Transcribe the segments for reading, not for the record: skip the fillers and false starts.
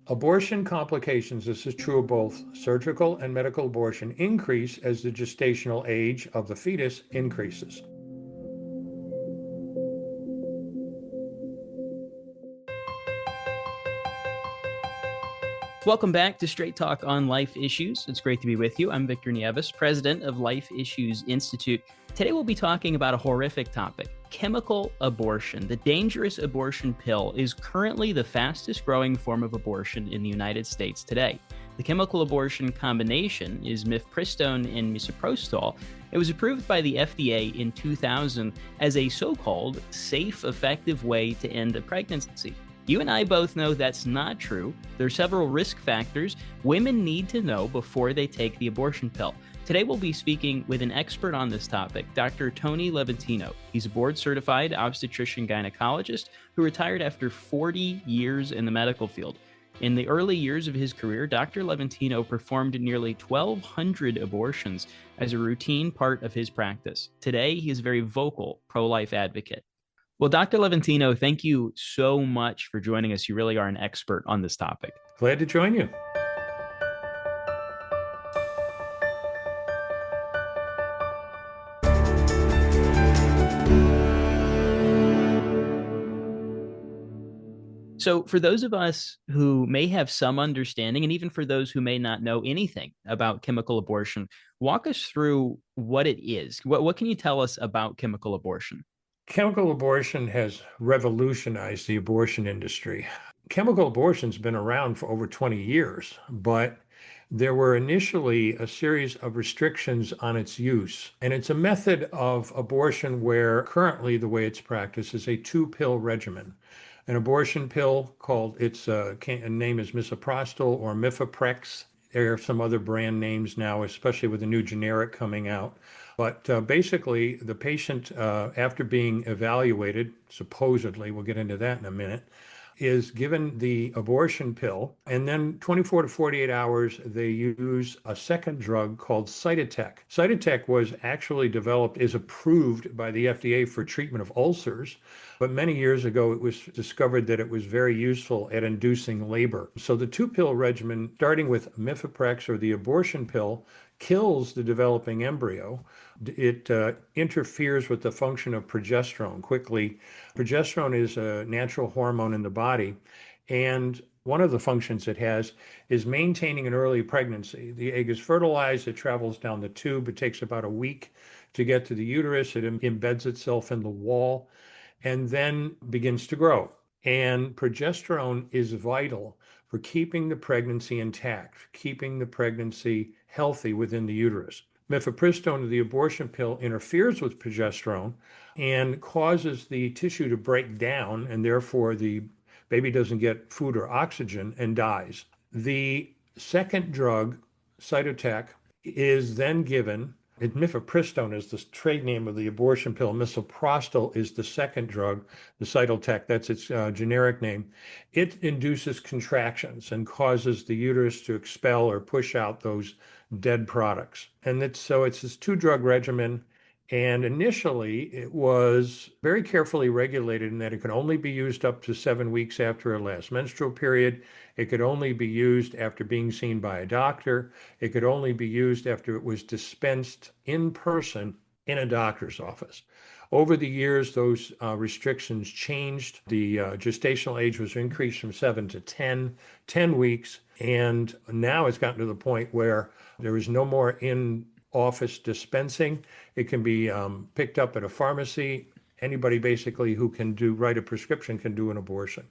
Abortion complications, this is true of both surgical and medical abortion, increase as the gestational age of the fetus increases. Welcome back to Straight Talk on Life Issues. It's great to be with you. I'm Victor Nieves, president of Life Issues Institute. Today we'll be talking about a horrific topic, chemical abortion. The dangerous abortion pill is currently the fastest growing form of abortion in the United States today. The chemical abortion combination is mifepristone and misoprostol. It was approved by the FDA in 2000 as a so-called safe, effective way to end a pregnancy. You and I both know that's not true. There are several risk factors women need to know before they take the abortion pill. Today we'll be speaking with an expert on this topic, Dr. Tony Levatino. He's a board-certified obstetrician-gynecologist who retired after 40 years in the medical field. In the early years of his career, Dr. Levatino performed nearly 1,200 abortions as a routine part of his practice. Today, he is a very vocal pro-life advocate. Well, Dr. Levatino, thank you so much for joining us. You really are an expert on this topic. Glad to join you. So for those of us who may have some understanding, and even for those who may not know anything about chemical abortion, walk us through what it is. What can you tell us about chemical abortion? Chemical abortion has revolutionized the abortion industry. Chemical abortion's been around for over 20 years, but there were initially a series of restrictions on its use. And it's a method of abortion where currently the way it's practiced is a two-pill regimen. An abortion pill called, its name is misoprostol or mifeprex. There are some other brand names now, especially with the new generic coming out. But basically, the patient, after being evaluated, supposedly, we'll get into that in a minute, is given the abortion pill, and then 24 to 48 hours, they use a second drug called Cytotec. Cytotec was actually developed, is approved by the FDA for treatment of ulcers, but many years ago, it was discovered that it was very useful at inducing labor. So the two-pill regimen, starting with mifeprex or the abortion pill, kills the developing embryo. It interferes with the function of progesterone quickly. Progesterone is a natural hormone in the body, and one of the functions it has is maintaining an early pregnancy. The egg is fertilized, it travels down the tube, it takes about a week to get to the uterus, it embeds itself in the wall, and then begins to grow. And progesterone is vital for keeping the pregnancy intact, keeping the pregnancy healthy within the uterus. Mifepristone, the abortion pill, interferes with progesterone and causes the tissue to break down, and therefore the baby doesn't get food or oxygen and dies. The second drug, Cytotec, is then given. Mifepristone is the trade name of the abortion pill. Misoprostol is the second drug, the Cytotec, that's its generic name. It induces contractions and causes the uterus to expel or push out those dead products. And it's this two-drug regimen. And initially, it was very carefully regulated in that it could only be used up to 7 weeks after a last menstrual period. It could only be used after being seen by a doctor. It could only be used after it was dispensed in person in a doctor's office. Over the years, those restrictions changed. The gestational age was increased from 7 to 10 weeks. And now it's gotten to the point where there is no more in-office dispensing. It can be picked up at a pharmacy. Anybody basically who can write a prescription can do an abortion.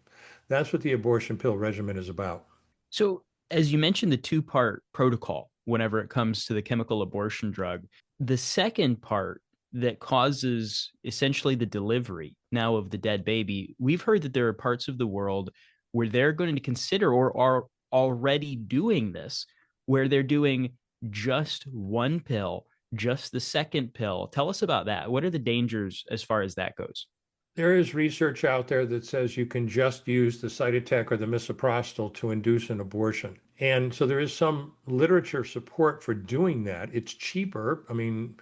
That's what the abortion pill regimen is about. So, as you mentioned, the two-part protocol whenever it comes to the chemical abortion drug, the second part that causes essentially the delivery now of the dead baby, we've heard that there are parts of the world where they're going to consider or are already doing this, where they're doing just one pill, just the second pill. Tell us about that. What are the dangers as far as that goes? There is research out there that says you can just use the Cytotec or the misoprostol to induce an abortion. And so there is some literature support for doing that. It's cheaper. I mean,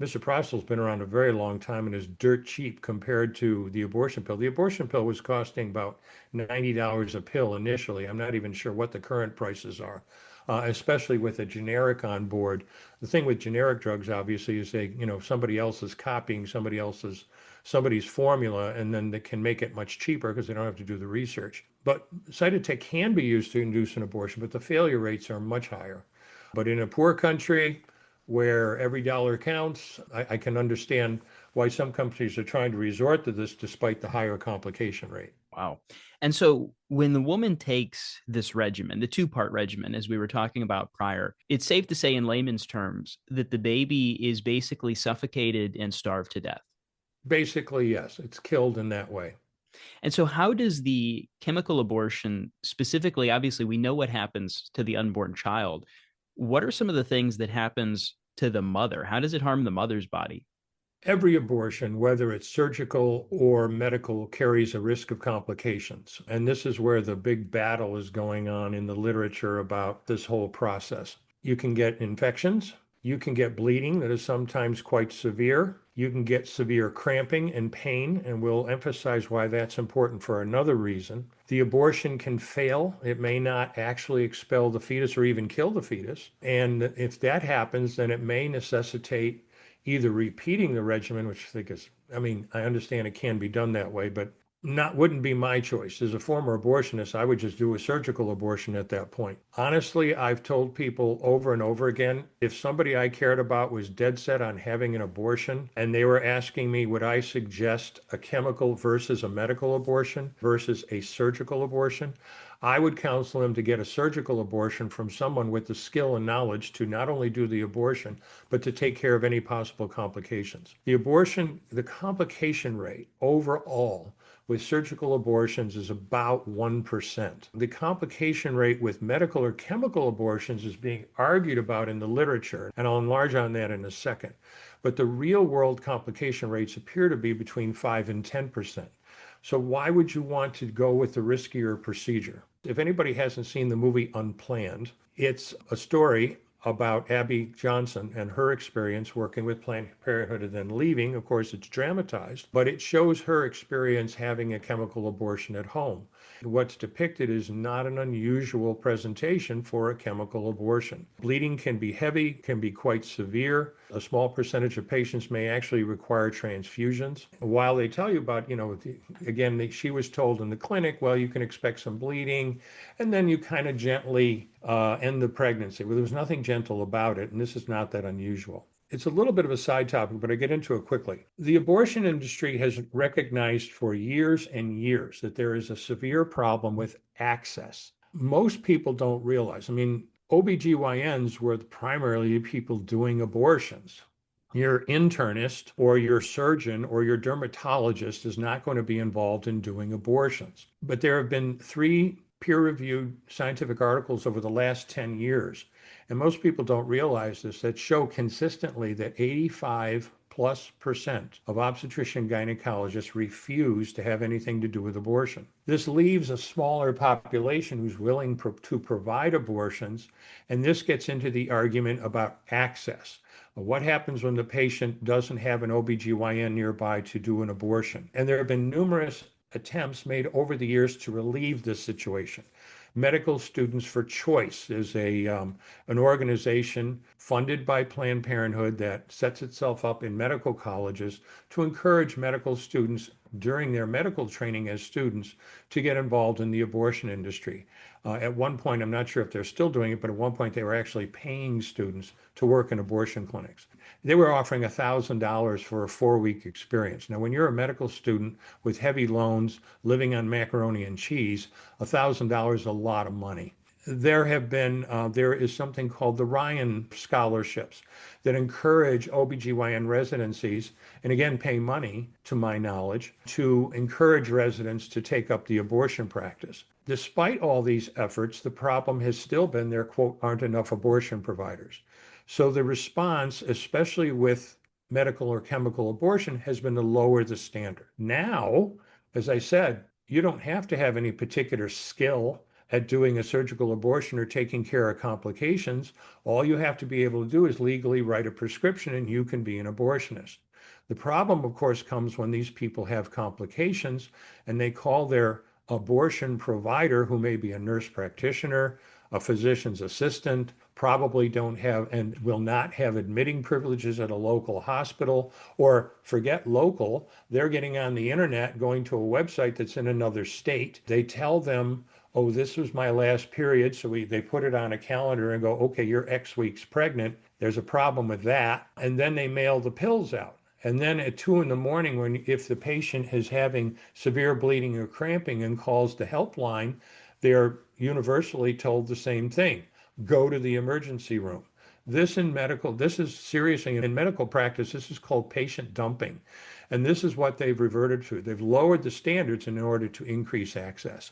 Misoprostol's been around a very long time and is dirt cheap compared to the abortion pill. The abortion pill was costing about $90 a pill initially. I'm not even sure what the current prices are, especially with a generic on board. The thing with generic drugs, obviously, is somebody else is copying somebody's formula, and then they can make it much cheaper because they don't have to do the research. But Cytotec can be used to induce an abortion, but the failure rates are much higher. But in a poor country where every dollar counts, I can understand why some companies are trying to resort to this despite the higher complication rate. Wow. And so when the woman takes this regimen, the two-part regimen, as we were talking about prior, it's safe to say in layman's terms that the baby is basically suffocated and starved to death. Basically, yes, it's killed in that way. And so how does the chemical abortion specifically, obviously we know what happens to the unborn child. What are some of the things that happens to the mother? How does it harm the mother's body? Every abortion, whether it's surgical or medical, carries a risk of complications. And this is where the big battle is going on in the literature about this whole process. You can get infections. You can get bleeding that is sometimes quite severe. You can get severe cramping and pain, and we'll emphasize why that's important for another reason. The abortion can fail. It may not actually expel the fetus or even kill the fetus. And if that happens, then it may necessitate either repeating the regimen, which I think is, I mean, I understand it can be done that way, but wouldn't be my choice. As a former abortionist, I would just do a surgical abortion at that point. Honestly, I've told people over and over again, if somebody I cared about was dead set on having an abortion and they were asking me, would I suggest a chemical versus a medical abortion versus a surgical abortion? I would counsel them to get a surgical abortion from someone with the skill and knowledge to not only do the abortion, but to take care of any possible complications. The complication rate overall with surgical abortions is about 1%. The complication rate with medical or chemical abortions is being argued about in the literature, and I'll enlarge on that in a second. But the real world complication rates appear to be between 5 and 10%. So why would you want to go with the riskier procedure? If anybody hasn't seen the movie Unplanned, it's a story about Abby Johnson and her experience working with Planned Parenthood and then leaving. Of course, it's dramatized, but it shows her experience having a chemical abortion at home. What's depicted is not an unusual presentation for a chemical abortion. Bleeding can be heavy, can be quite severe. A small percentage of patients may actually require transfusions. While they tell you about, again, she was told in the clinic, well, you can expect some bleeding, and then you kind of gently end the pregnancy. Well, there was nothing gentle about it, and this is not that unusual. It's a little bit of a side topic, but I get into it quickly. The abortion industry has recognized for years and years that there is a severe problem with access. Most people don't realize. I mean, OBGYNs were primarily people doing abortions. Your internist or your surgeon or your dermatologist is not going to be involved in doing abortions. But there have been 3 peer-reviewed scientific articles over the last 10 years, and most people don't realize this, that show consistently that 85+% of obstetrician gynecologists refuse to have anything to do with abortion. This leaves a smaller population who's willing to provide abortions, and this gets into the argument about access. What happens when the patient doesn't have an OBGYN nearby to do an abortion? And there have been numerous attempts made over the years to relieve this situation. Medical Students for Choice is an organization funded by Planned Parenthood that sets itself up in medical colleges to encourage medical students during their medical training as students to get involved in the abortion industry. At one point, I'm not sure if they're still doing it, but at one point they were actually paying students to work in abortion clinics. They were offering $1,000 for a 4-week experience. Now, when you're a medical student with heavy loans, living on macaroni and cheese, $1,000 is a lot of money. There is something called the Ryan scholarships that encourage OBGYN residencies, and again, pay money, to my knowledge, to encourage residents to take up the abortion practice. Despite all these efforts, the problem has still been there, quote, aren't enough abortion providers. So the response, especially with medical or chemical abortion, has been to lower the standard. Now, as I said, you don't have to have any particular skill at doing a surgical abortion or taking care of complications. All you have to be able to do is legally write a prescription and you can be an abortionist. The problem, of course, comes when these people have complications and they call their abortion provider, who may be a nurse practitioner, a physician's assistant, probably don't have and will not have admitting privileges at a local hospital, or forget local, they're getting on the internet, going to a website that's in another state. They tell them, oh, this was my last period. So they put it on a calendar and go, okay, you're X weeks pregnant. There's a problem with that. And then they mail the pills out. And then at 2 in the morning, when if the patient is having severe bleeding or cramping and calls the helpline, they're universally told the same thing: go to the emergency room. This is seriously in medical practice, this is called patient dumping. And this is what they've reverted to. They've lowered the standards in order to increase access.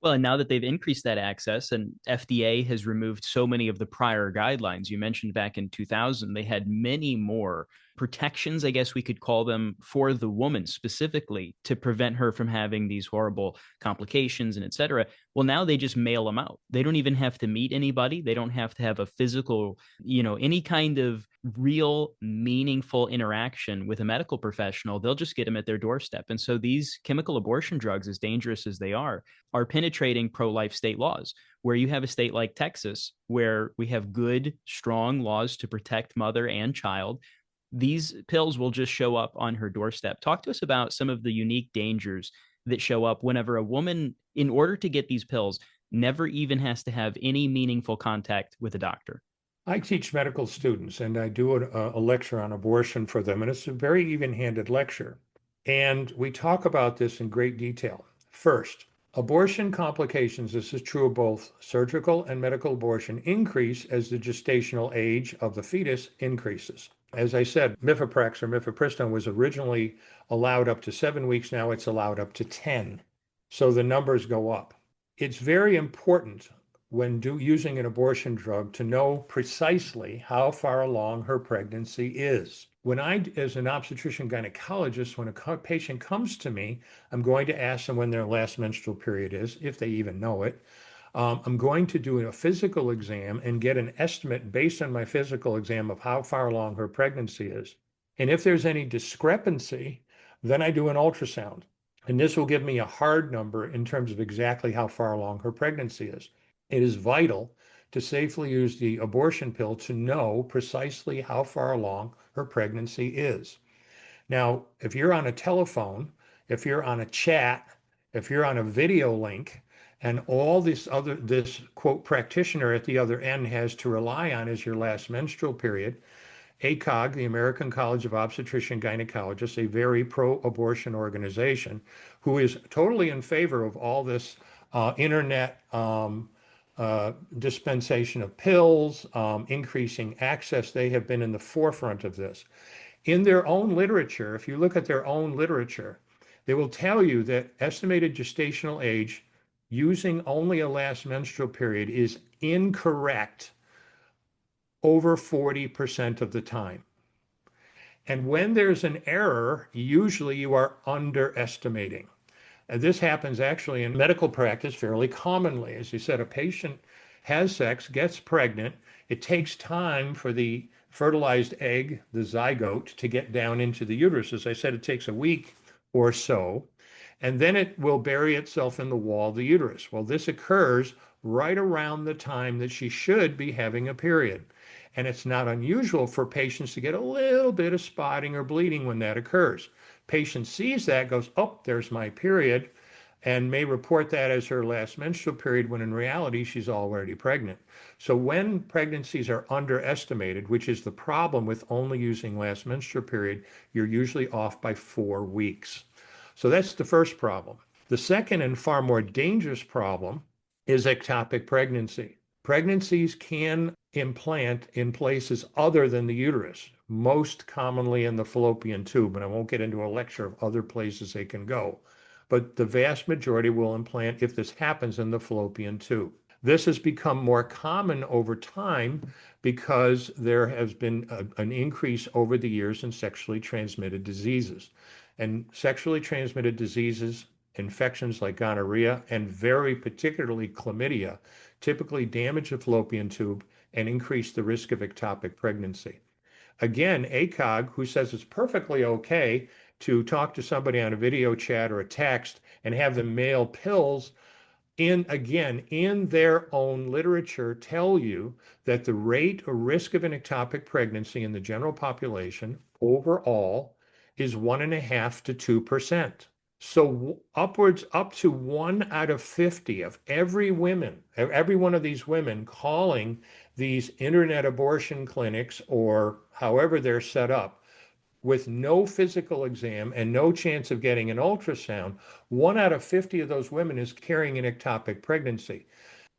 Well, and now that they've increased that access and FDA has removed so many of the prior guidelines, you mentioned back in 2000, they had many more protections, I guess we could call them, for the woman specifically to prevent her from having these horrible complications and et cetera. Well, now they just mail them out. They don't even have to meet anybody. They don't have to have a physical, any kind of real meaningful interaction with a medical professional. They'll just get them at their doorstep. And so these chemical abortion drugs, as dangerous as they are penetrating pro-life state laws, where you have a state like Texas, where we have good, strong laws to protect mother and child. These pills will just show up on her doorstep. Talk to us about some of the unique dangers that show up whenever a woman, in order to get these pills, never even has to have any meaningful contact with a doctor. I teach medical students and I do a lecture on abortion for them, and it's a very even-handed lecture. And we talk about this in great detail. First, abortion complications, this is true of both surgical and medical abortion, increase as the gestational age of the fetus increases. As I said, mifeprex or mifepristone was originally allowed up to 7 weeks. Now it's allowed up to 10. So the numbers go up. It's very important when using an abortion drug to know precisely how far along her pregnancy is. When I, as an obstetrician gynecologist, when a patient comes to me, I'm going to ask them when their last menstrual period is, if they even know it. I'm going to do a physical exam and get an estimate based on my physical exam of how far along her pregnancy is. And if there's any discrepancy, then I do an ultrasound. And this will give me a hard number in terms of exactly how far along her pregnancy is. It is vital to safely use the abortion pill to know precisely how far along her pregnancy is. Now, if you're on a telephone, if you're on a chat, if you're on a video link, and all this quote practitioner at the other end has to rely on is your last menstrual period, ACOG, the American College of Obstetrician Gynecologists, a very pro-abortion organization, who is totally in favor of all this internet dispensation of pills, increasing access. They have been in the forefront of this. In their own literature, if you look at their own literature, they will tell you that estimated gestational age using only a last menstrual period is incorrect over 40% of the time. And when there's an error, usually you are underestimating. And this happens actually in medical practice fairly commonly. As you said, a patient has sex, gets pregnant. It takes time for the fertilized egg, the zygote, to get down into the uterus. As I said, it takes a week or so, and then it will bury itself in the wall of the uterus. Well, this occurs right around the time that she should be having a period. And it's not unusual for patients to get a little bit of spotting or bleeding when that occurs. Patient sees that, goes, oh, there's my period, and may report that as her last menstrual period when in reality she's already pregnant. So when pregnancies are underestimated, which is the problem with only using last menstrual period, you're usually off by 4 weeks. So that's the first problem. The second and far more dangerous problem is ectopic pregnancy. Pregnancies can implant in places other than the uterus, most commonly in the fallopian tube, and I won't get into a lecture of other places they can go. But the vast majority will implant, if this happens, in the fallopian tube. This has become more common over time because there has been an increase over the years in sexually transmitted diseases. And sexually transmitted diseases Infections like gonorrhea and very particularly chlamydia typically damage the fallopian tube and increase the risk of ectopic pregnancy. Again, ACOG, who says it's perfectly okay to talk to somebody on a video chat or a text and have them mail pills, in their own literature, tell you that the rate or risk of an ectopic pregnancy in the general population overall is 1.5 to 2%. So upwards up to 1 out of 50 of every one of these women calling these internet abortion clinics or however they're set up with no physical exam and no chance of getting an ultrasound, 1 out of 50 of those women is carrying an ectopic pregnancy.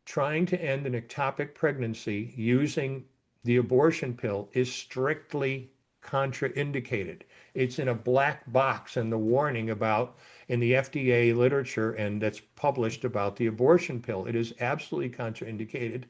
Trying to end an ectopic pregnancy using the abortion pill is strictly contraindicated. It's in a black box in the warning about in the FDA literature and that's published about the abortion pill. It is absolutely contraindicated.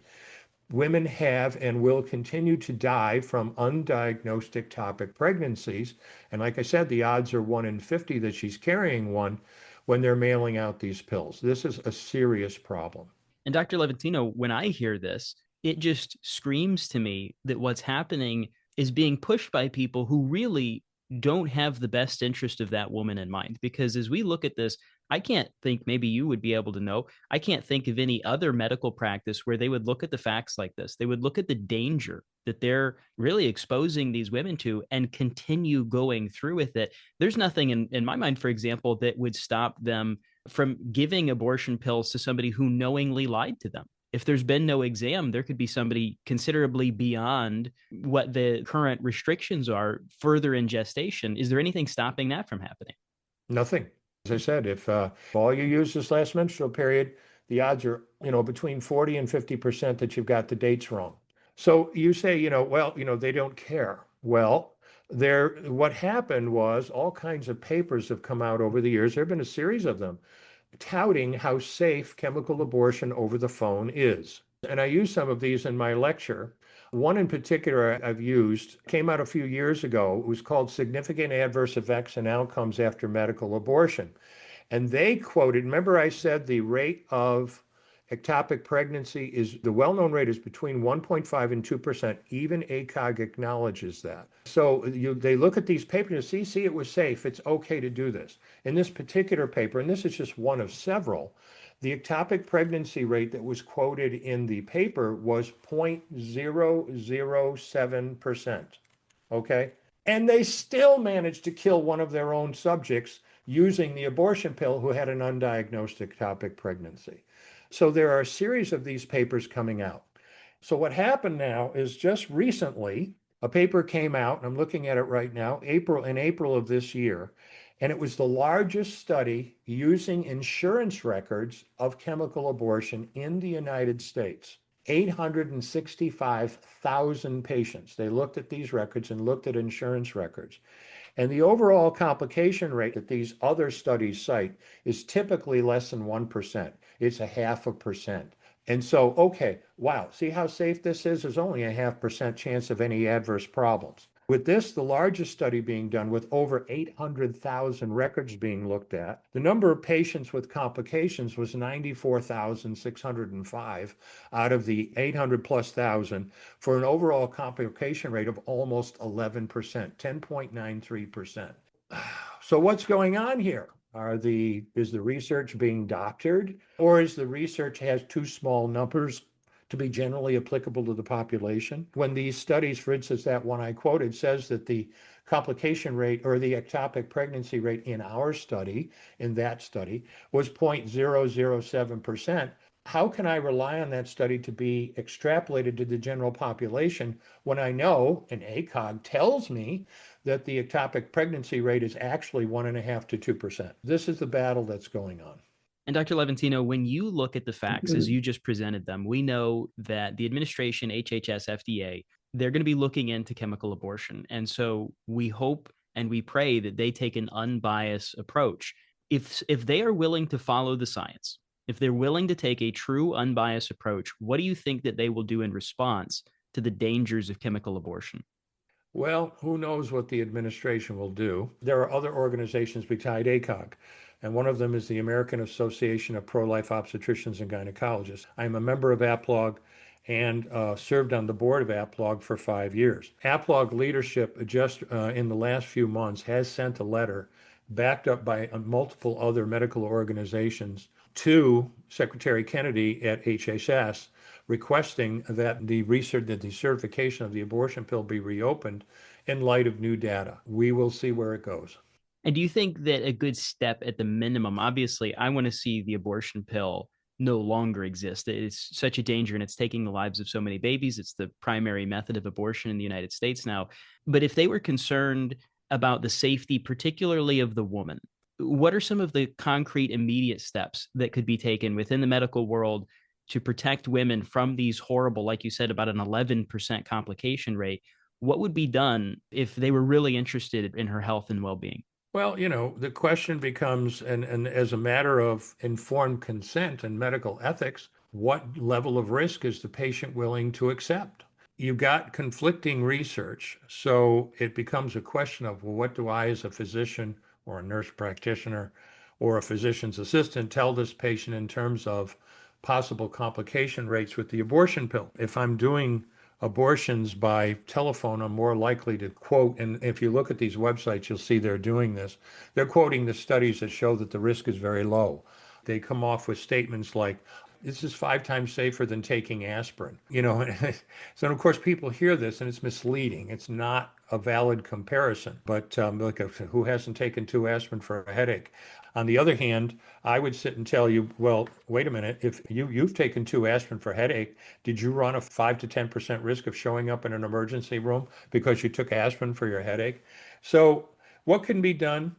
Women have and will continue to die from undiagnosed ectopic pregnancies. And like I said, the odds are 1 in 50 that she's carrying one when they're mailing out these pills. This is a serious problem. And Dr. Levatino, when I hear this, it just screams to me that what's happening is being pushed by people who really don't have the best interest of that woman in mind. Because as we look at this, I can't think, maybe you would be able to know, I can't think of any other medical practice where they would look at the facts like this. They would look at the danger that they're really exposing these women to and continue going through with it. There's nothing in my mind, for example, that would stop them from giving abortion pills to somebody who knowingly lied to them. If there's been no exam, there could be somebody considerably beyond what the current restrictions are further in gestation. Is there anything stopping that from happening? Nothing. As I said, if all you use this last menstrual period, the odds are, between 40 and 50% that you've got the dates wrong. So you say, well, they don't care. Well, what happened was all kinds of papers have come out over the years. There have been a series of them touting how safe chemical abortion over the phone is. And I use some of these in my lecture. One in particular I've used came out a few years ago. It was called Significant Adverse Effects and Outcomes After Medical Abortion. And they quoted, remember I said the rate of ectopic pregnancy is the well-known rate is between 1.5 and 2%. Even ACOG acknowledges that. So they look at these papers and see, it was safe. It's okay to do this. In this particular paper, and this is just one of several, the ectopic pregnancy rate that was quoted in the paper was 0.007%. Okay. And they still managed to kill one of their own subjects using the abortion pill who had an undiagnosed ectopic pregnancy. So there are a series of these papers coming out. So what happened now is just recently, a paper came out, and I'm looking at it right now, in April of this year, and it was the largest study using insurance records of chemical abortion in the United States. 865,000 patients. They looked at these records and looked at insurance records. And the overall complication rate that these other studies cite is typically less than 1%. It's 0.5%. And so, okay, wow, see how safe this is? There's only a 0.5% chance of any adverse problems. With this, the largest study being done with over 800,000 records being looked at, the number of patients with complications was 94,605 out of the 800 plus thousand for an overall complication rate of almost 11%, 10.93%. So what's going on here? Is the research being doctored, or is the research has too small numbers to be generally applicable to the population? When these studies, for instance, that one I quoted says that the complication rate or the ectopic pregnancy rate in that study, was 0.007%. How can I rely on that study to be extrapolated to the general population when I know, and ACOG tells me, that the ectopic pregnancy rate is actually 1.5 to 2%? This is the battle that's going on. And Dr. Levantino, when you look at the facts as you just presented them, we know that the administration, HHS, FDA, they're going to be looking into chemical abortion. And so we hope and we pray that they take an unbiased approach. If they are willing to follow the science, if they're willing to take a true unbiased approach, what do you think that they will do in response to the dangers of chemical abortion? Well, who knows what the administration will do? There are other organizations beside ACOG. and one of them is the American Association of Pro-Life Obstetricians and Gynecologists. I'm a member of APLOG and served on the board of APLOG for 5 years. APLOG leadership just in the last few months has sent a letter backed up by multiple other medical organizations to Secretary Kennedy at HHS requesting that the research, that the certification of the abortion pill be reopened in light of new data. We will see where it goes. And do you think that a good step at the minimum, obviously, I want to see the abortion pill no longer exist. It's such a danger and it's taking the lives of so many babies. It's the primary method of abortion in the United States now. But if they were concerned about the safety, particularly of the woman, what are some of the concrete, immediate steps that could be taken within the medical world to protect women from these horrible, like you said, about an 11% complication rate? What would be done if they were really interested in her health and well being? Well, the question becomes, and as a matter of informed consent and medical ethics, what level of risk is the patient willing to accept? You've got conflicting research, so it becomes a question of, well, what do I, as a physician or a nurse practitioner or a physician's assistant, tell this patient in terms of possible complication rates with the abortion pill? If I'm doing abortions by telephone, I'm more likely to quote, and if you look at these websites, you'll see they're doing this. They're quoting the studies that show that the risk is very low. They come off with statements like, this is 5 times safer than taking aspirin. So of course people hear this and it's misleading. It's not a valid comparison. But like, who hasn't taken 2 aspirin for a headache? On the other hand, I would sit and tell you, well, wait a minute. If you've taken 2 aspirin for headache, did you run a 5 to 10% risk of showing up in an emergency room because you took aspirin for your headache? So what can be done?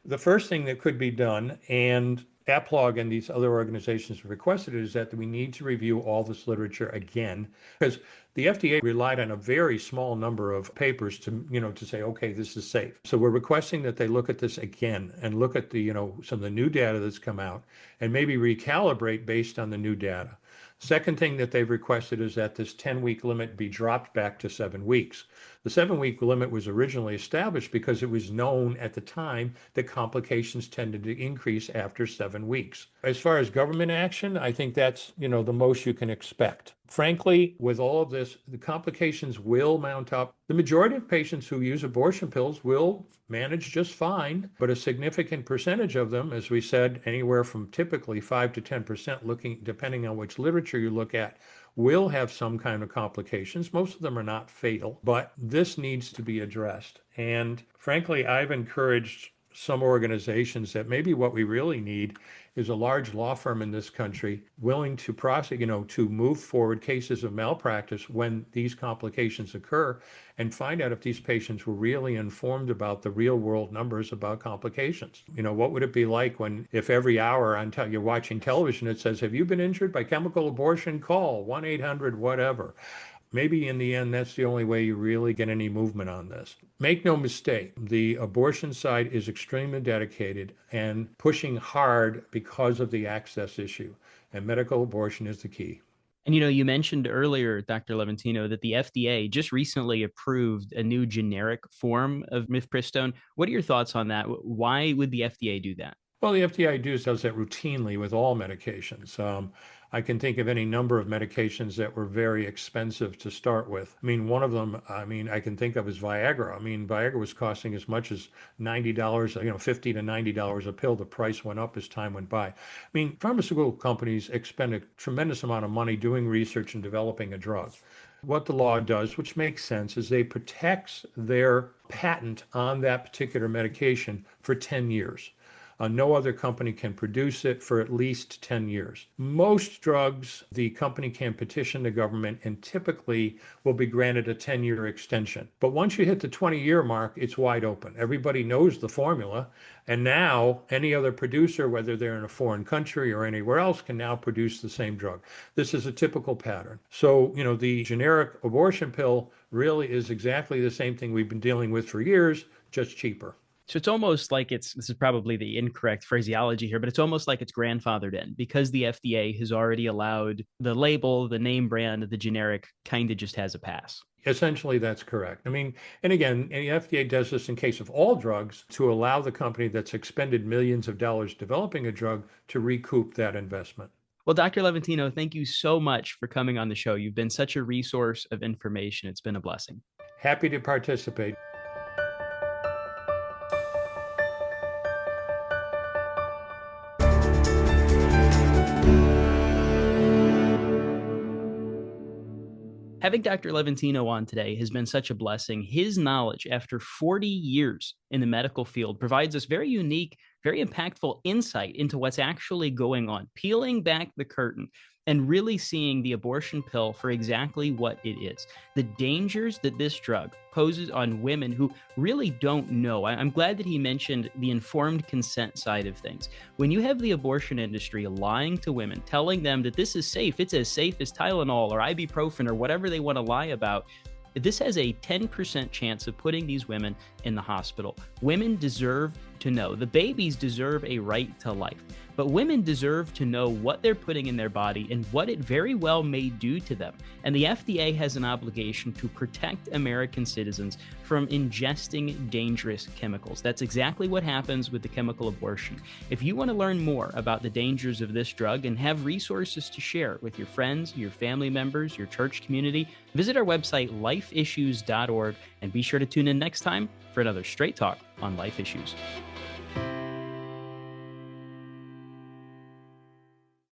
The first thing that could be done, and APLOG and these other organizations have requested it, is that we need to review all this literature again, because the FDA relied on a very small number of papers to say, okay, this is safe. So we're requesting that they look at this again and look at some of the new data that's come out and maybe recalibrate based on the new data. Second thing that they've requested is that this 10-week limit be dropped back to 7 weeks. The 7-week limit was originally established because it was known at the time that complications tended to increase after 7 weeks. As far as government action, I think that's, the most you can expect. Frankly, with all of this, the complications will mount up. The majority of patients who use abortion pills will manage just fine, but a significant percentage of them, as we said, anywhere from typically 5 to 10%, depending on which literature you look at, will have some kind of complications. Most of them are not fatal, but this needs to be addressed. And frankly, I've encouraged some organizations that maybe what we really need is a large law firm in this country willing to prosecute, to move forward cases of malpractice when these complications occur and find out if these patients were really informed about the real world numbers about complications. What would it be like if every hour you're watching television, it says, have you been injured by chemical abortion? Call 1-800 whatever. Maybe in the end, that's the only way you really get any movement on this. Make no mistake, the abortion side is extremely dedicated and pushing hard because of the access issue, and medical abortion is the key. And you mentioned earlier, Dr. Levatino, that the FDA just recently approved a new generic form of mifepristone. What are your thoughts on that? Why would the FDA do that? Well, the FDA does that routinely with all medications. I can think of any number of medications that were very expensive to start with. I mean, one of them, I can think of is Viagra. I mean, Viagra was costing as much as $90, $50 to $90 a pill. The price went up as time went by. I mean, pharmaceutical companies expend a tremendous amount of money doing research and developing a drug. What the law does, which makes sense, is they protect their patent on that particular medication for 10 years. No other company can produce it for at least 10 years. Most drugs, the company can petition the government and typically will be granted a 10-year extension. But once you hit the 20-year mark, it's wide open. Everybody knows the formula. And now any other producer, whether they're in a foreign country or anywhere else, can now produce the same drug. This is a typical pattern. So, the generic abortion pill really is exactly the same thing we've been dealing with for years, just cheaper. So it's almost like this is probably the incorrect phraseology here, but it's almost like it's grandfathered in because the FDA has already allowed the label, the name brand, the generic kind of just has a pass. Essentially, that's correct. I mean, and again, the FDA does this in case of all drugs to allow the company that's expended millions of dollars developing a drug to recoup that investment. Well, Dr. Levatino, thank you so much for coming on the show. You've been such a resource of information. It's been a blessing. Happy to participate. Having Dr. Levantino on today has been such a blessing. His knowledge after 40 years in the medical field provides us very unique, very impactful insight into what's actually going on, peeling back the curtain and really seeing the abortion pill for exactly what it is. The dangers that this drug poses on women who really don't know. I'm glad that he mentioned the informed consent side of things. When you have the abortion industry lying to women, telling them that this is safe, it's as safe as Tylenol or ibuprofen or whatever they want to lie about, this has a 10% chance of putting these women in the hospital. Women deserve to know. The babies deserve a right to life. But women deserve to know what they're putting in their body and what it very well may do to them. And the FDA has an obligation to protect American citizens from ingesting dangerous chemicals. That's exactly what happens with the chemical abortion. If you want to learn more about the dangers of this drug and have resources to share with your friends, your family members, your church community, visit our website, lifeissues.org, and be sure to tune in next time for another Straight Talk on Life Issues.